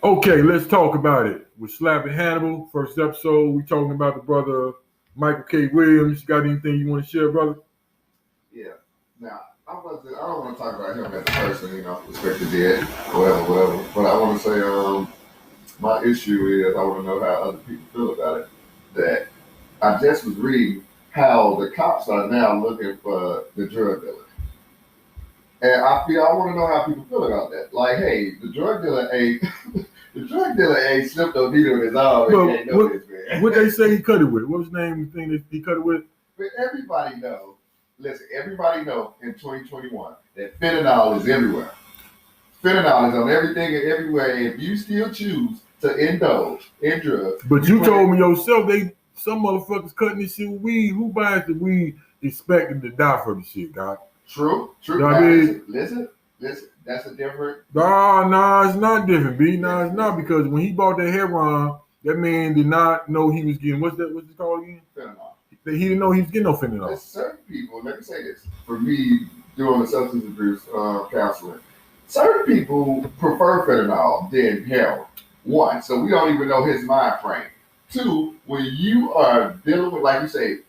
Okay, let's talk about it. With SLAPP and Hannibal, first episode, we talking about the brother Michael K. Williams. Got anything you want to share, brother? Yeah. Now, I don't want to talk about him as a person, respect the dead, whatever. But I want to say, my issue is I want to know how other people feel about it. That I just was reading how the cops are now looking for the drug dealer. And I want to know how people feel about that. Like, hey, the drug dealer ain't slipped no needle in his arm and he ain't know this, man. What they say he cut it with? What was the name of the thing that he cut it with? But everybody know in 2021 that fentanyl is everywhere. Fentanyl is on everything and everywhere. If you still choose to indulge in drugs. But you told me yourself some motherfuckers cutting this shit with weed. Who buys the weed expecting to die for the shit, God? True. You know what I mean? Listen. That's a different. No, it's not different, B. No, it's not, because when he bought that heroin, that man did not know he was getting what's it called again? Fentanyl. He didn't know he was getting no fentanyl. There's certain people. Let me say this: for me, doing the substance abuse counseling, certain people prefer fentanyl than heroin. One, so we don't even know his mind frame. Two, when you are dealing with, like you say,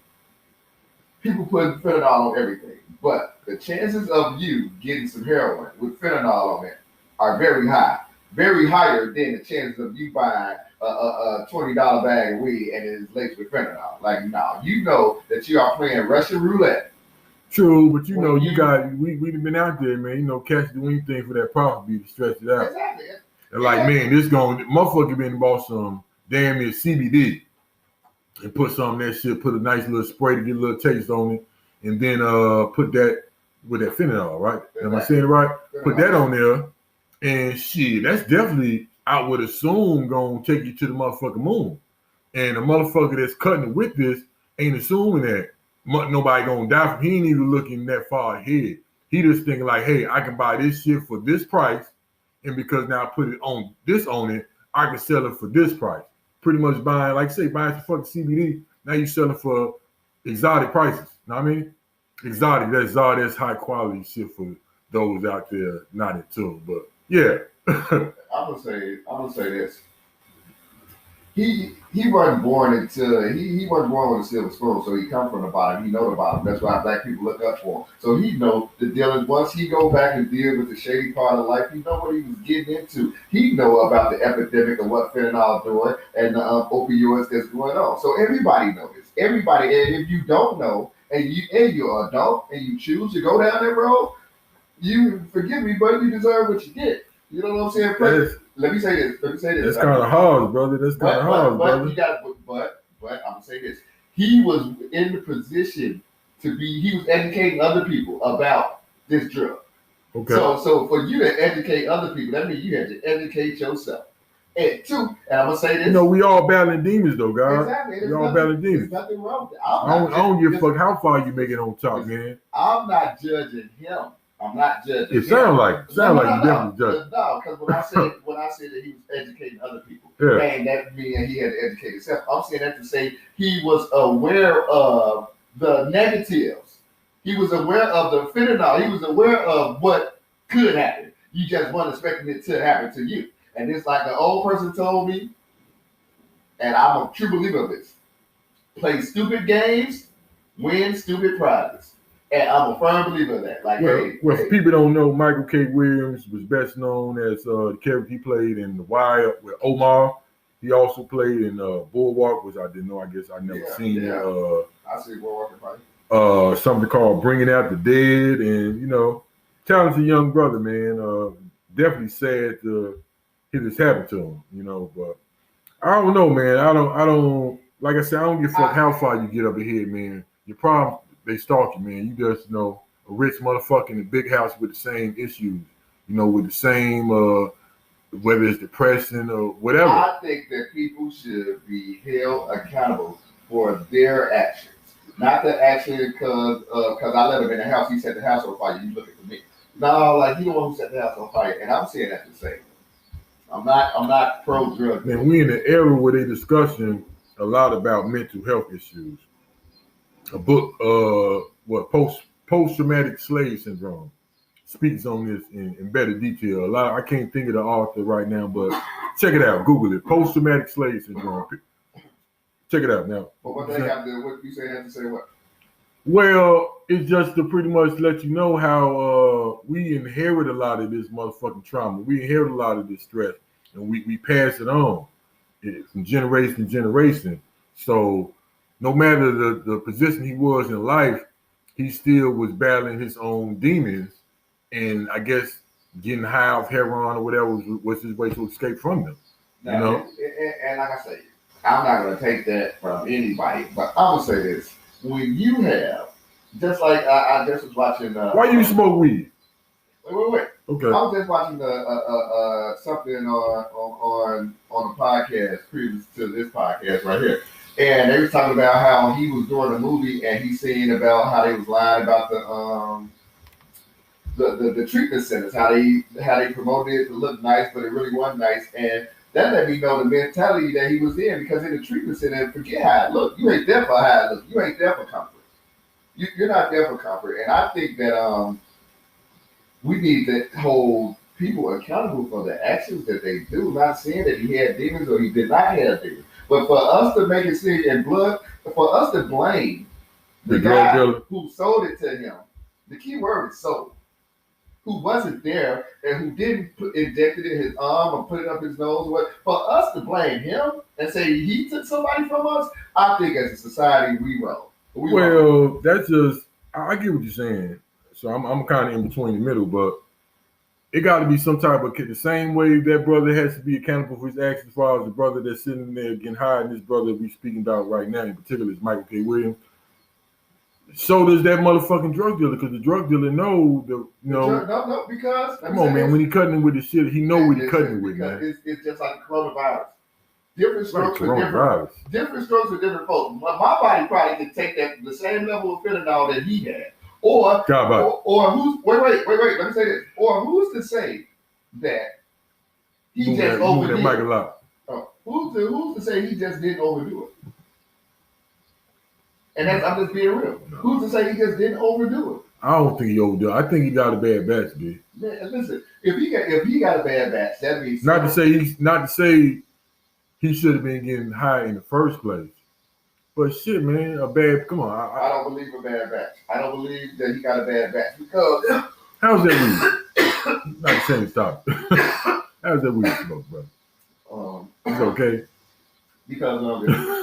people putting fentanyl on everything. But the chances of you getting some heroin with fentanyl on it are very high. Very higher than the chances of you buying a $20 bag of weed and it is laced with fentanyl. Like, no, you know that you are playing Russian roulette. True, but we've been out there, man. Cats do anything for that profit be to stretch it out. Exactly. And man, motherfucker been bought some damn near CBD and put some of that shit, put a nice little spray to get a little taste on it, and then put that with that fentanyl, right? Am I saying it right? Put that on there, and shit, that's definitely, I would assume, gonna take you to the motherfucking moon. And the motherfucker that's cutting it with this ain't assuming that nobody gonna die from. He ain't even looking that far ahead. He just thinking like, hey, I can buy this shit for this price, and because now I put it on it, I can sell it for this price. Pretty much buying some fucking CBD. Now you selling for exotic prices. Know what I mean? Exotic. That's high quality shit for those out there not into it. But yeah. I'm gonna say this. He wasn't born he wasn't born with a silver spoon, so he come from the bottom. He know the bottom. That's why black people look up for him. So he know the dealing. Once he go back and deal with the shady part of life, he know what he was getting into. He know about the epidemic of what fentanyl doing and the opioids that's going on. So everybody knows this. Everybody, and if you don't know, and you're an adult and you choose to go down that road, you forgive me, but you deserve what you get. You know what I'm saying? Let me say this. That's kind of hard, brother. But I'm gonna say this. He was in the position he was educating other people about this drug. Okay. So for you to educate other people, that means you had to educate yourself. And two, and I'm gonna say this. We all battling demons though, God. Exactly. We all battling demons. There's nothing wrong with it. I don't give a fuck how far you make it on top, man. I'm not judging him. I'm not judging. It sounds like you definitely judge. No, because when I said that he was educating other people, and that means he had to educate himself. I'm saying that to say he was aware of the negatives. He was aware of the fentanyl. He was aware of what could happen. You just weren't expecting it to happen to you. And it's like an old person told me, and I'm a true believer of this: play stupid games, win stupid prizes. And I'm a firm believer of that. For people don't know, Michael K. Williams was best known as the character he played in The Wire with Omar. He also played in Bulwark, which I didn't know. I guess I never seen it. I see Bulwark and something called Bringing Out the Dead, and talented young brother, man. Definitely sad to hear this happen to him, But I don't know, man. I don't. Like I said, I don't give a fuck how far you get up ahead, man. Your problem. They stalk you, man. You just a rich motherfucker in a big house with the same issues, with the same, whether it's depression or whatever. I think that people should be held accountable for their actions, not the action because I let him in the house. He set the house on fire. You looking for me? No, he the one who set the house on fire, and I'm saying that to say, I'm not pro drug. Man, we in an era where they discussing a lot about mental health issues. A book, post-traumatic slave syndrome. speaks on this in better detail. I can't think of the author right now, but check it out. Google it. Post-traumatic slave syndrome. Check it out now. But what they got to do? What you say? Have to say what? Well, it's just to pretty much let you know how we inherit a lot of this motherfucking trauma. We inherit a lot of this stress, and we pass it on from generation to generation. So no matter the position he was in life, he still was battling his own demons, and I guess getting high off heroin or whatever was his way to escape from them. Now, you know? And like I say, I'm not going to take that from anybody, but I'm going to say this. When you have, just like I just was watching. Why you smoke weed? Wait. Okay. I was just watching something on a podcast previous to this podcast right here, and they was talking about how he was doing a movie and he's saying about how they was lying about the treatment centers, how they promoted it to look nice, but it really wasn't nice, and that let me know the mentality that he was in, because in the treatment center, forget how it look. You ain't there for how it look. You ain't there for comfort. You're not there for comfort. And I think that we need to hold people accountable for the actions that they do. Not saying that he had demons or he did not have demons, but for us to make it seem in blood, for us to blame the guy who sold it to him. The key word is sold. Who wasn't there and who didn't inject it in his arm or put it up his nose, for us to blame him and say he took somebody from us, I think as a society we wrong. Well, that's just, I get what you're saying. So I'm kind of in between the middle, but it got to be some type of, the same way that brother has to be accountable for his actions, as far as the brother that's sitting there getting high, and this brother we're speaking about right now in particular is Michael K. Williams. So does that motherfucking drug dealer, because the drug dealer because come on, man, when he cutting it with the shit, he know what he cutting it with, man. It's just like the coronavirus. Different strokes for different strokes for different folks. My body probably could take the same level of fentanyl that he had, or who's wait. Let me say this. Or who's to say that he just overdid it? Who's to say he just didn't overdo it? And I'm just being real. Who's to say he just didn't overdo it? I don't think he overdid it. I think he got a bad batch, dude. Man, listen, if he got a bad batch, that means not to say he should have been getting high in the first place. But shit, man, come on. I don't believe a bad batch. I don't believe that he got a bad batch, because how's that weed? Not saying stop. How's that weed smoke, bro? It's okay. Because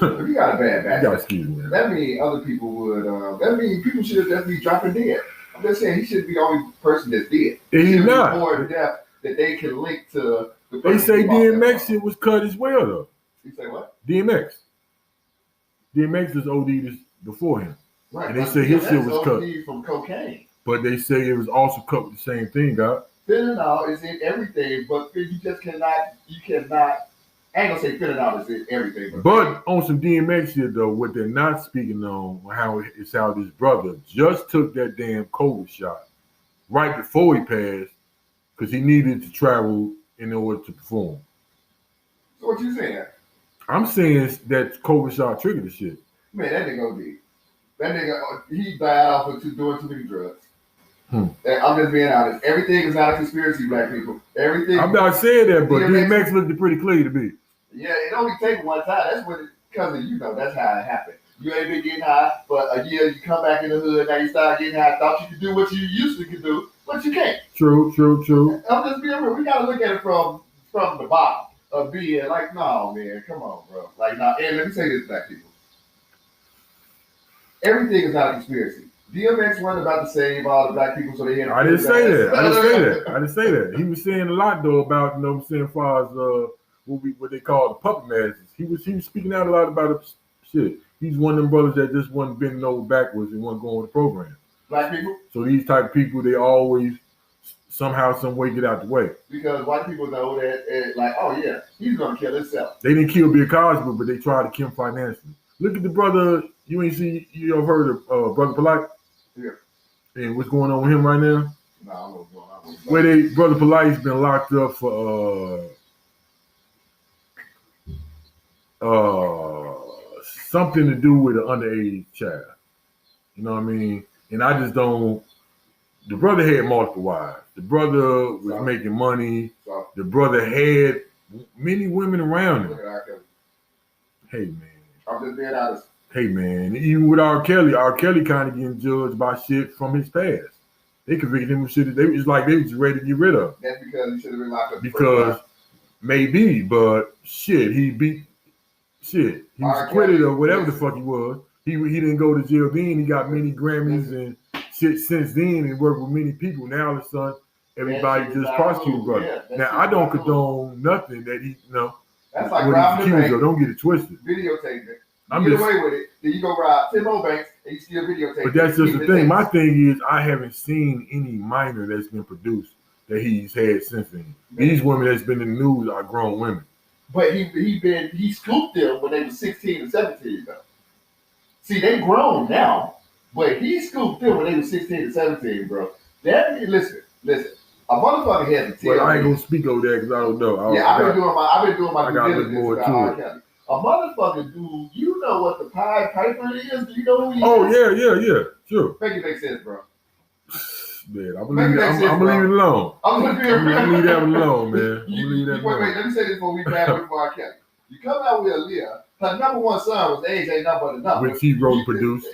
if you got a bad batch, that means other people would. That means people should just be dropping dead. I'm just saying he shouldn't be the only person that's dead. He's not. More death that they can link to. They say DMX shit was cut as well, though. You say what? DMX was OD'd before him. Right. And they say his shit was cut from cocaine. But they say it was also cut with the same thing, God. Fentanyl is in everything, but you just cannot. You cannot. I ain't gonna say fentanyl is in everything. But on some DMX shit though, what they're not speaking on how this brother just took that damn COVID shot right before he passed, because he needed to travel in order to perform. So what you saying? I'm saying that COVID shot triggered the shit. Man, that nigga OD. That nigga, he died off of doing too many drugs. I'm just being honest. Everything is not a conspiracy, black people. Everything. I'm not saying that, but DMX looked pretty clear to me. Yeah, it only takes one time. That's when because that's how it happened. You ain't been getting high, but a year you come back in the hood, now you start getting high. Thought you could do what you used to could do, but you can't. True. I'm just being real. We gotta look at it from the bottom of being like, no, man, come on, bro. Like, nah, and let me say this, black people. Everything is not a conspiracy. DMX wasn't about to save all the black people, so they had to. I didn't say that. He was saying a lot though about, as far as what they call the puppet masters. He was speaking out a lot about it. Shit. He's one of them brothers that just wasn't bending over backwards and wasn't going with the program. Black people? So these type of people, they always somehow, some way get out the way. Because white people know that, like, oh yeah, he's gonna kill himself. They didn't kill Bill Cosby, but they tried to kill him financially. Look at the brother. You ever heard of Brother Polite? Yeah. And what's going on with him right now? No, I don't know what's going on. Brother Polite's been locked up for something to do with an underage child. You know what I mean? And I just don't The brother had multiple wives. The brother was making money. The brother had many women around him. Hey, man. I'm just being honest. Hey, man. Even with R. Kelly kind of getting judged by shit from his past. They convicted him of shit. It's like they was ready to get rid of. That's because he should have been locked up. Because maybe, but shit, he was acquitted or whatever the fuck he was. He didn't go to jail then. He got many Grammys and shit since then and worked with many people. Now all of a sudden, everybody just prosecuted brother. Now I don't condone nothing that he That's like robbing the bank. Don't get it twisted. Videotape it. You get away with it. Then you go rob Tim Banks and you still videotape it. But that's just the thing. My thing is I haven't seen any minor that's been produced that he's had since then. These women that's been in the news are grown women. But he scooped them when they were 16 and 17 though. See, they grown now, but he scooped them when they were 16 and 17, bro. Listen. A motherfucker has to tell. Well, I ain't gonna speak over that because I don't know. I've been doing my due diligence more about R. Kelly. A motherfucker, dude, you know what the Pied Piper is? Do you know who he is? Oh yeah, sure. Make it make sense, bro. Man, I'm gonna leave it alone. I'm gonna leave that alone, man. Wait, let me say this before we back with R. Kelly. You come out with Aaliyah, her number one son was Age Ain't Nothing But a Number. Which he wrote and produced.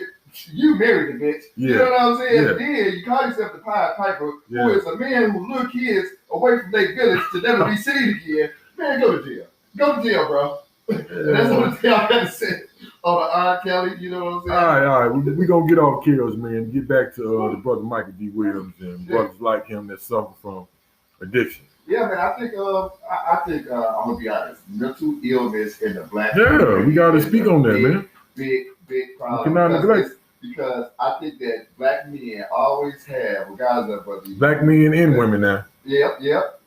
You married the bitch. Yeah. You know what I'm saying? Yeah. Then you call yourself the Pied Piper, who is a man who lure kids away from their village to never be seen again. Man, go to jail. Go to jail, bro. That's what I got to say on the R. Kelly, you know what I'm saying? All right. We going to get off Kills, man. Get back to the brother Michael D. Williams and brothers like him that suffer from addiction. Yeah, man, I think I'm going to be honest. Mental illness in the black community. Yeah, we got to speak on that, man. Big problem. You cannot neglect. Because I think that black men always have, regardless of whether black men and women now. Yep.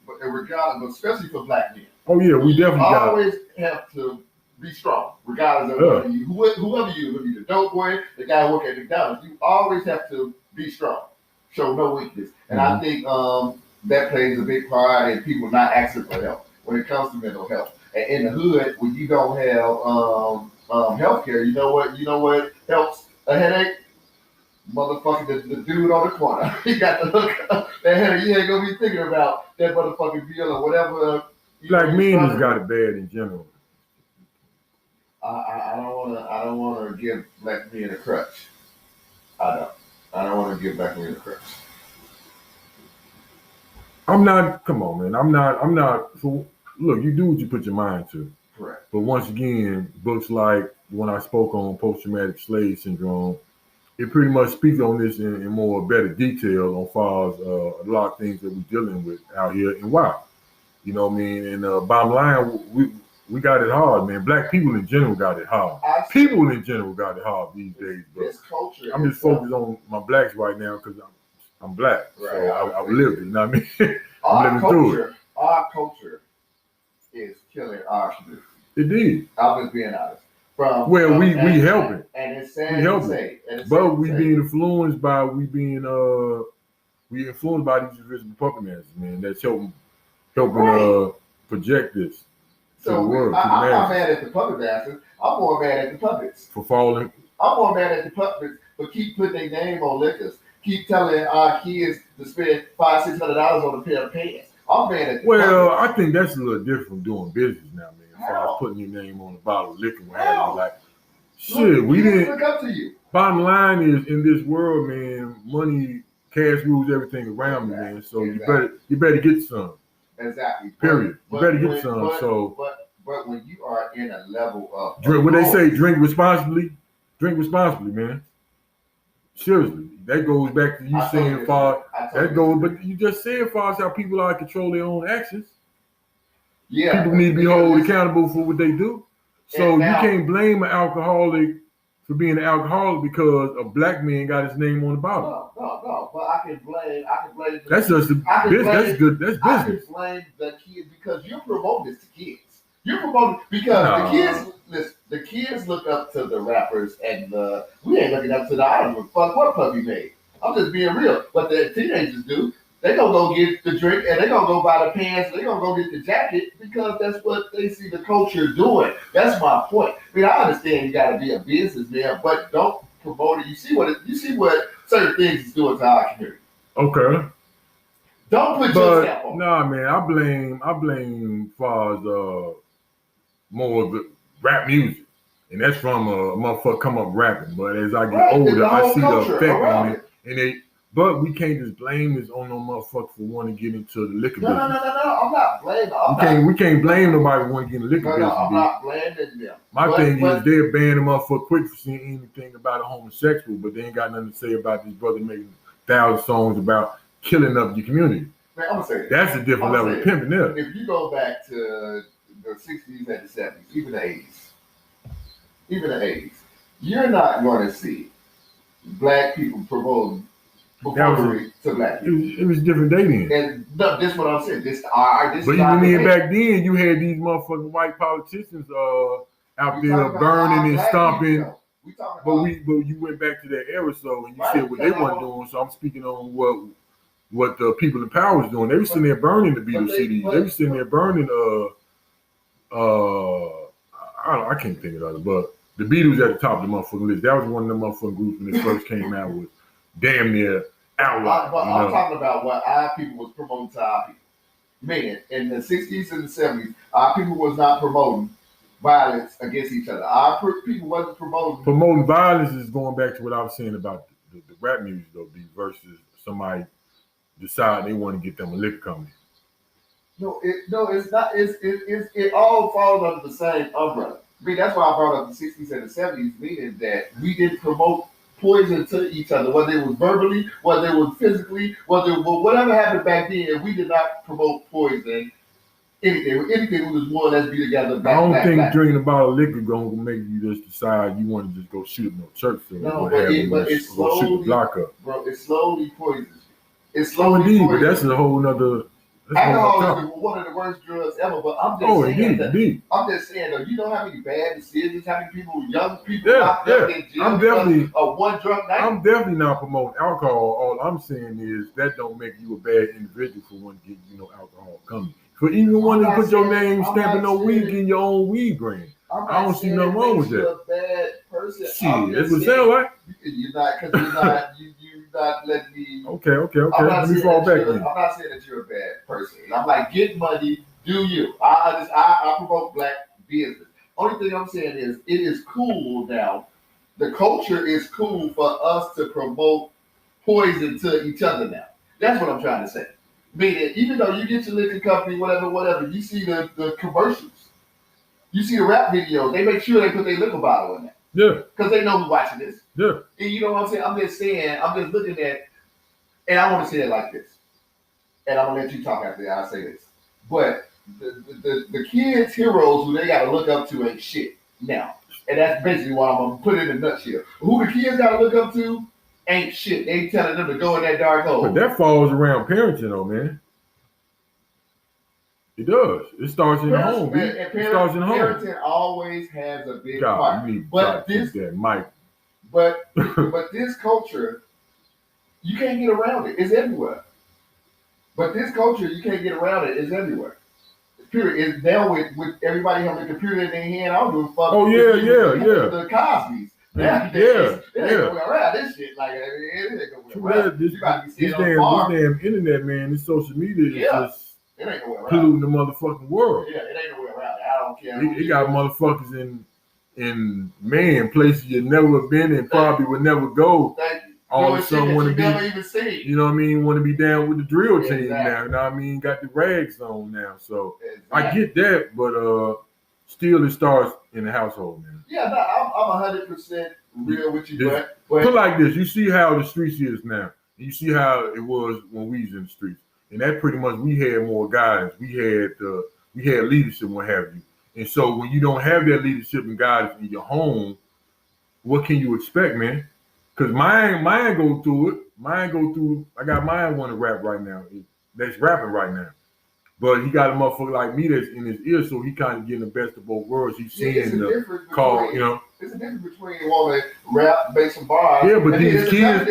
But regardless, but especially for black men. Oh yeah, we definitely always have to be strong, regardless of whoever you, whether you're the dope boy, the guy who work at McDonald's. You always have to be strong, show no weakness, and I think that plays a big part in people not asking for help when it comes to mental health. And in the hood, when you don't have health care, you know what helps a headache? Motherfucking the dude on the corner. He got the hook up. That headache, you ain't gonna be thinking about that motherfucking bill or whatever. Black men has got it bad in general. I don't wanna give black men a crutch. I don't wanna give black men a crutch. I'm not. Come on, man. I'm not. So look, you do what you put your mind to. Correct. But once again, books like when I spoke on post-traumatic slave syndrome, it pretty much speaks on this in more better detail on far as a lot of things that we're dealing with out here and why. You know what I mean? And bottom line, we got it hard, man. Black people in general got it hard. People in general got it hard these days. But this culture. I'm just focused on my blacks right now because I'm black. Right. So I've lived it. You know what I mean? I'm living through it. Our culture is killing our community. It did. I'm just being honest. We helping. And it's sad to say. But we being influenced by we influenced by these invisible puppet masters, man. That's helping project this to the world. I'm not mad at the puppet masters. I'm more mad at the puppets for falling. I'm more mad at the puppets for keep putting their name on liquors. Keep telling our kids to spend $500-$600 on a pair of pants. I'm mad at the puppets. I think that's a little different from doing business now, man. As far as putting your name on a bottle of liquor, like shit, we didn't look up to you. Bottom line is, in this world, man, money, cash rules everything around me, man. So you better get some. Exactly. Period. You better get some. But when you are in a level of drink, when they say drink responsibly, man. Seriously, that goes back to you saying far. But you just said far as how people are control their own actions. Yeah, people need to be held accountable for what they do. So you can't blame an alcoholic for being an alcoholic because a black man got his name on the bottle. No. But I can blame. That's just business. That's good. That's business. I can blame the kids because you're promoting this to kids. You're promoting because the kids look up to the rappers and we ain't looking up to the I don't give a fuck what puppy made. I'm just being real. But the teenagers do. They gonna go get the drink and they gonna go buy the pants. They gonna go get the jacket because that's what they see the culture doing. That's my point. I mean, I understand you gotta be a businessman, but don't promote it. You see what certain things is doing to our community. Okay. Don't put your stamp But on. nah, man, I blame far as more of the rap music. And that's from a motherfucker come up rapping. But as I get Right, it's older, the I whole see the culture effect on around it. And but we can't just blame this on no motherfucker for wanting to get into the liquor business. No. I'm not blaming. We can't blame nobody for wanting to get in the liquor business. No, I'm not blaming them. My thing is they'll ban them up for quick for seeing anything about a homosexual, but they ain't got nothing to say about this brother making 1,000 songs about killing up your community. Man, I'm gonna say that's a different level of pimping there. If you go back to the 60s and the 70s, even the 80s, you're not going to see black people promoting buffoonery to black people. It was different day then. And no, this is what I'm saying. But even then, back then, you had these motherfucking white politicians out there burning and stomping. But you went back to that era, so and you said what they weren't doing. So I'm speaking on what the people in power was doing. They were sitting there burning the Beatles CDs. They were sitting there burning I can't think of it, but the Beatles at the top of the motherfucking list. That was one of the motherfucking groups when they first came out with damn near outlaw. I'm talking about what our people was promoting to our people. Man, in the 60s and the 70s, our people was not promoting violence against each other. Our people wasn't promoting violence is going back to what I was saying about the rap music though, versus somebody decide they want to get them a liquor company. No, it's not. It all falls under the same umbrella. I mean, that's why I brought up the 60s and the 70s, meaning that we didn't promote poison to each other, whether it was verbally, whether it was physically, whatever happened back then. We did not promote poison. Anything was more or less be together. I don't think drinking a bottle of liquor gonna make you just decide you want to just go shoot no church. No, but it's slowly, shoot the block up. Bro, it slowly poisons you. It's slowly. Indeed, but that's a whole nother. Alcohol is one of the worst drugs ever, but I'm just saying. Indeed. I'm just saying though, you know how many bad decisions, how many people, young people, locked up in jail. I'm definitely one drunk night. I'm definitely not promoting alcohol. All I'm saying is that don't make you a bad individual for one getting alcohol coming. For even wanting to put your name stamping no weed in your own weed grain. I don't see nothing wrong with that. You're a bad person. Shit, that's what it sounds like. You're not, because you're not letting me. Okay. Let me fall back in. I'm not saying that you're a bad person. I'm like, get money, do you. I promote black business. Only thing I'm saying is, it is cool now. The culture is cool for us to promote poison to each other now. That's what I'm trying to say. Meaning, even though you get your liquor company, whatever, you see the commercials. You see the rap videos, they make sure they put their liquor bottle in there. Yeah. Because they know who's watching this. Yeah. And you know what I'm saying? I'm just looking at, and I want to say it like this. And I'm going to let you talk after I say this. But the kids' heroes who they got to look up to ain't shit now. And that's basically what I'm going to put in a nutshell. Who the kids got to look up to ain't shit. They ain't telling them to go in that dark hole. But that falls around parenting though, man. It does. It starts in the home. It starts in the home. Parenting always has a big part. But this culture, you can't get around it. It's everywhere. But this culture, you can't get around it. It's everywhere. Period. It's now with everybody having a computer in their hand. I don't give a fuck. Oh yeah. The Cosby's. Yeah. It ain't going around this shit. Like it ain't going around. This damn internet, man. This social media is just. It ain't nowhere around. Polluting the motherfucking world. Yeah, it ain't nowhere around. I don't care. It got motherfuckers in places you never been and probably would never go. Thank you. All of a sudden want to be, never even seen. You know what I mean? Want to be down with the drill team now. You know what I mean? Got the rags on now. So I get that, but still it starts in the household, man. Yeah, no, I'm 100% real with you, but put like this: you see how the streets is now. You see how it was when we was in the streets. And that pretty much, we had more guidance. We had leadership and what have you. And so when you don't have that leadership and guidance in your home, what can you expect, man? Because mine go through it. I got mine want to rap right now. That's rapping right now. But he got a motherfucker like me that's in his ear, so he kind of getting the best of both worlds. He's seeing the call, There's a difference between wanting to rap, make some bars. Yeah, but these kids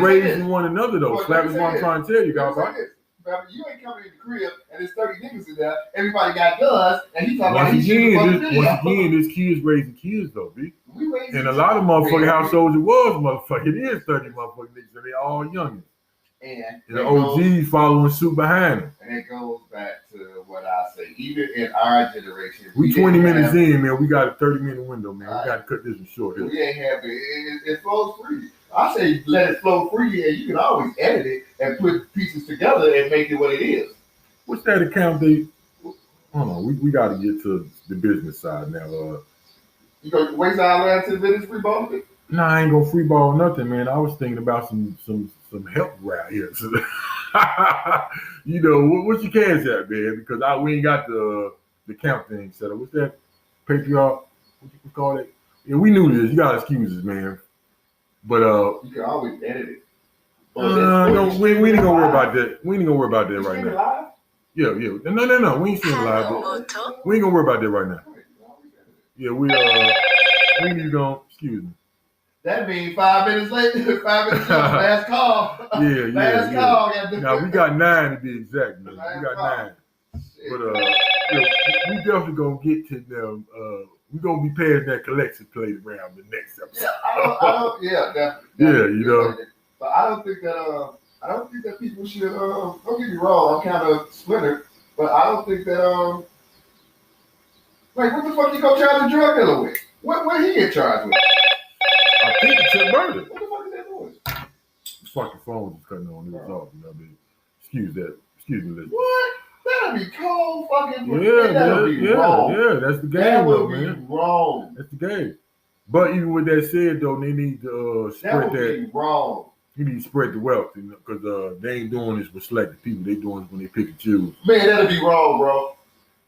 raising one another though. SLAPP is what I'm trying to tell you guys. Right? You ain't coming in the crib and there's 30 niggas in there. Everybody got guns, and he talking about once again, this kids raising kids though, B. And a lot of motherfucking households, it is 30 motherfucking niggas, and they all youngins. And the OGs following suit behind them. And it goes back to what I say. Even in our generation, we 20 minutes in, man. We got a 30-minute window, man. We got to cut this one short. We ain't have it flows free. I say let it flow free, and you can always edit it and put pieces together and make it what it is. What's that account they? Hold on, we got to get to the business side now. You go waste our land to the business free ball? Nah, I ain't gonna free ball nothing, man. I was thinking about some help around here. So, you know, what's your cash at, man? Because we ain't got the count thing set up. What's that? Patriot? What you call it? Yeah, we knew this. You got excuses, man. But you can always edit it. No, we ain't gonna worry about that. We ain't gonna worry about that right now. Live? Yeah. No. We ain't streaming live. We ain't gonna worry about that right now. Yeah, we need to go. Excuse me. That means 5 minutes later, 5 minutes later, last call. Yeah. Last call. Now we got 9 to be exact, man. We got 9. But we definitely gonna get to them. We gonna be paying that collection plate around the next episode. Yeah, I don't. Yeah, definitely. Yeah, you know. But I don't think that people should. Don't get me wrong. I'm kind of splintered, but I don't think that like what the fuck you gonna charge a drug dealer with? What he get charged with? I think it's a murder. What the fuck is that noise? The fucking phone was cutting on. It was off. You know what I mean? Excuse me, listen. What? That'll be cold fucking. Yeah, wrong. Yeah. That's the game, that though, would man. Be wrong. That's the game. But even with that said, though, they need to spread that. That would be wrong. You need to spread the wealth, because they ain't doing this with selected people. They doing this when they pick and choose. Man, that'll be wrong, bro.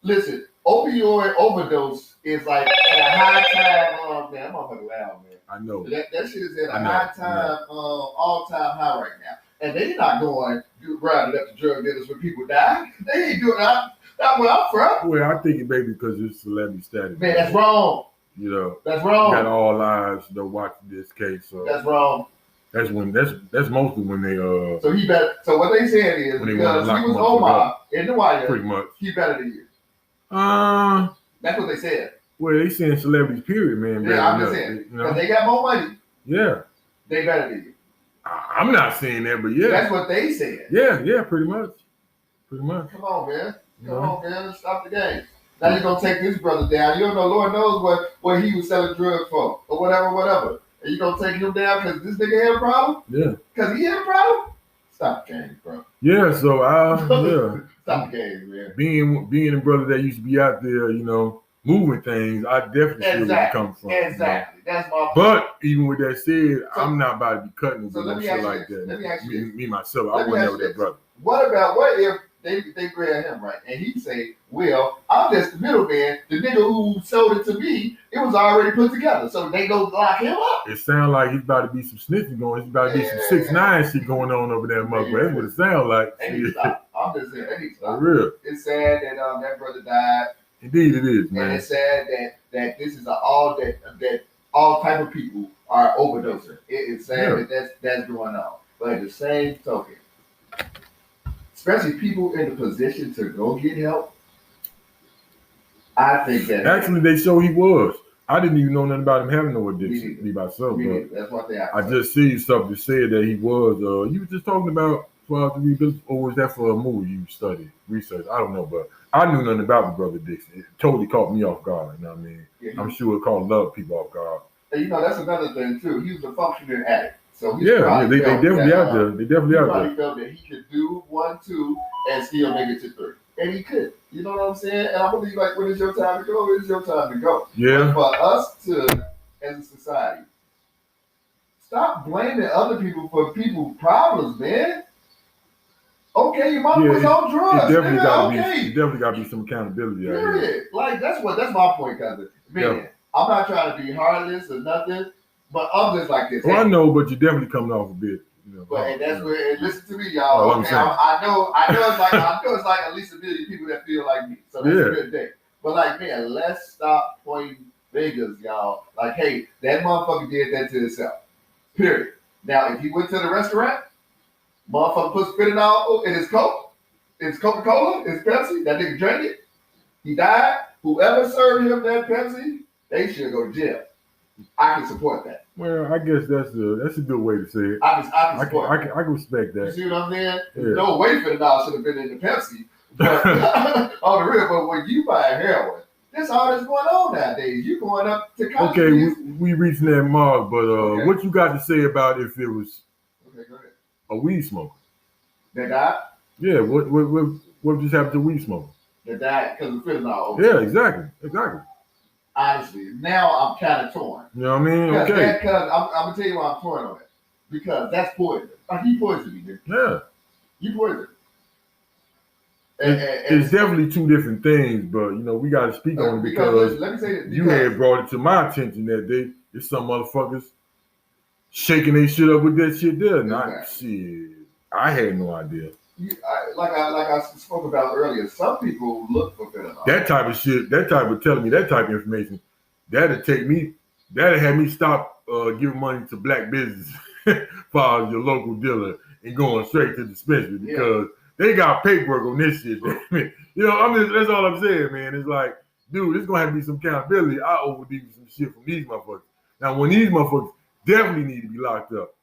Listen, opioid overdose is like at a high time. Man, I'm motherfucking loud, man. I know. That shit is at a high time, all-time high right now. And they not going rounding up the drug dealers when people die. They ain't doing that. Not where I'm from. Well, I think it may be because it's celebrity status. Man, that's wrong. You know, that's wrong. You got all eyes, watching this case. So that's wrong. That's mostly when they So he better. So what they saying is because he was Omar in the wire, pretty much. He better than you. That's what they said. Well, they saying celebrities, period, man. Yeah, I'm just saying because they got more money. Yeah, they better than you. I'm not saying that, but yeah, that's what they said. Yeah, pretty much. Come on, man. Come on, man. Let's stop the game. Now you're gonna take this brother down. You don't know, Lord knows what he was selling drugs for, or whatever. And you gonna take him down because this nigga had a problem? Yeah. Because he had a problem? Stop the game, bro. Yeah, so yeah. Stop the game, man. Being a brother that used to be out there, moving things, I definitely see where you come from. Exactly. That's my point. But even with that said, I'm not about to be cutting with no shit like that. Let me ask you me myself, I wouldn't know that brother. What if they grab him, right? And he say, well, I'm just the middleman. The nigga who sold it to me, it was already put together. So they go lock him up. It sounds like he's about to be some snitching going. He's about to be some 6ix9ine shit going on over there, motherfucker. That's what it sounds like. They need to stop. I'm just saying, they need to stop. For real. It's sad that that brother died. Indeed it is, man. And it's sad that this is all type of people are overdosing. It's sad that that's going on. But at the same token, especially people in the position to go get help, I think that actually they show he was. I didn't even know nothing about him having no addiction. Me myself, but that's what they. I just see something said that he was. You were just talking about or was that for a movie you studied, research? I don't know, but I knew nothing about the brother Dixon. It totally caught me off guard. You know what I mean? Yeah, I'm sure it caught a lot of people off guard. And that's another thing too. He was a functioning addict. So they definitely out there. They definitely out there. He felt that he could do 1, 2, and still make it to 3, and he could. You know what I'm saying? And I believe like when it's your time to go, it's your time to go. Yeah. But for us to, as a society, stop blaming other people for people's problems, man. Okay, your mom was on drugs. It definitely got to be some accountability. Period. Like that's my point, cousin. Man, I'm not trying to be heartless or nothing. But I'm just like this. Well, I know, but you're definitely coming off a bit. But and that's where. And listen to me, y'all. Okay, I know. It's like at least a million people that feel like me. So that's a good day. But like, man, let's stop pointing fingers, y'all. Like, hey, that motherfucker did that to himself. Period. Now, if he went to the restaurant, motherfucker put fentanyl in his Coke, his Coca-Cola, his Pepsi. That nigga drank it. He died. Whoever served him that Pepsi, they should go to jail. I can support that. Well, I guess that's a good way to say it. I can support I can respect that. You see what I'm saying? Yeah. No way fentanyl should have been in the Pepsi. But on the real, but when you buy heroin, that's all that's going on nowadays. You going up to college. Okay, we reaching that mark, but Okay. What you got to say about if it was Okay, go ahead. a weed smoker? That died? Yeah, what just happened to weed smoker? That died because of fentanyl. Yeah, exactly. Honestly, now I'm kind of torn. You know what I mean? Okay. Because I'm gonna tell you why I'm torn on it. Because that's poison. Like he poisoned me, dude. Yeah. You poisoned. It's definitely two different things, but you know we got to speak on it because let me say this, you had brought it to my attention that there's some motherfuckers shaking their shit up with that shit there. Shit, I had no idea. Like I spoke about earlier, some people look for fentanyl. That type of shit, that type of telling me that type of information, that'd have me stop giving money to black businesses for your local dealer and going straight to the dispensary because they got paperwork on this shit. You know, that's all I'm saying, man. It's like, dude, there's gonna have to be some accountability. I overdid some shit from these motherfuckers. Now, when these motherfuckers definitely need to be locked up.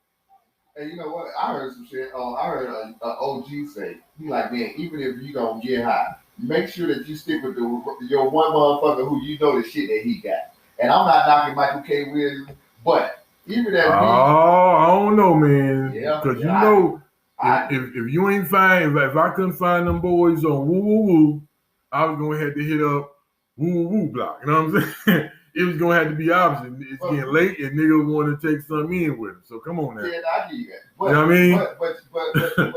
And you know what? I heard some shit. I heard an OG say, he like, man, even if you gonna get high, make sure that you stick with your one motherfucker who you know the shit that he got. And I'm not knocking Michael K. Williams, but even that. I don't know, man. Yeah. Because you know, if you ain't find, if I couldn't find them boys on Woo Woo Woo, I was gonna have to hit up Woo Woo Woo block. You know what I'm saying? It was gonna have to be options. It's getting late, and niggas want to take something in with them. So come on now. Yeah, I get that. But, you know what I mean?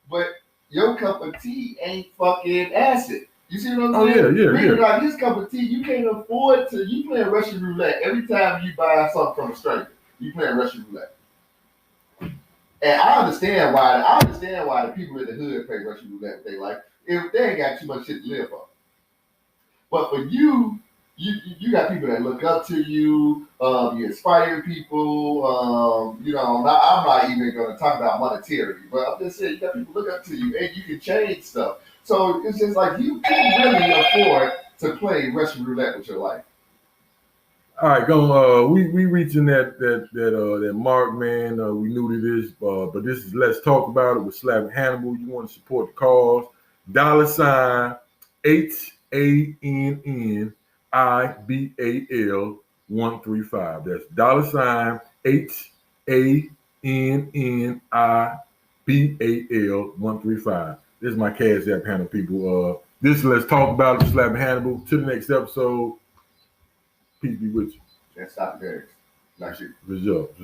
But your cup of tea ain't fucking acid. You see what I'm saying? Oh yeah. Like this cup of tea, you can't afford to. You playing Russian roulette every time you buy something from a stranger. You playing Russian roulette. And I understand why the people in the hood play Russian roulette. They like if they ain't got too much shit to live for. But for you. You got people that look up to you. You inspire people. You know, I'm not even going to talk about monetarily, but I'm just saying you got people look up to you, and you can change stuff. So it's just like you can really afford to play Russian roulette with your life. All right, go. We reaching that mark, man. We new to this, but this is Let's Talk About It with Slap and Hannibal. You want to support the cause? $HANNIBAL HANNIBAL 135. That's $HANNIBAL 135. This is my Cash App handle, people. This is Let's Talk About It, Slap and Hannibal. To the next episode. Peace be with you. Let's stop there. Like you. Results.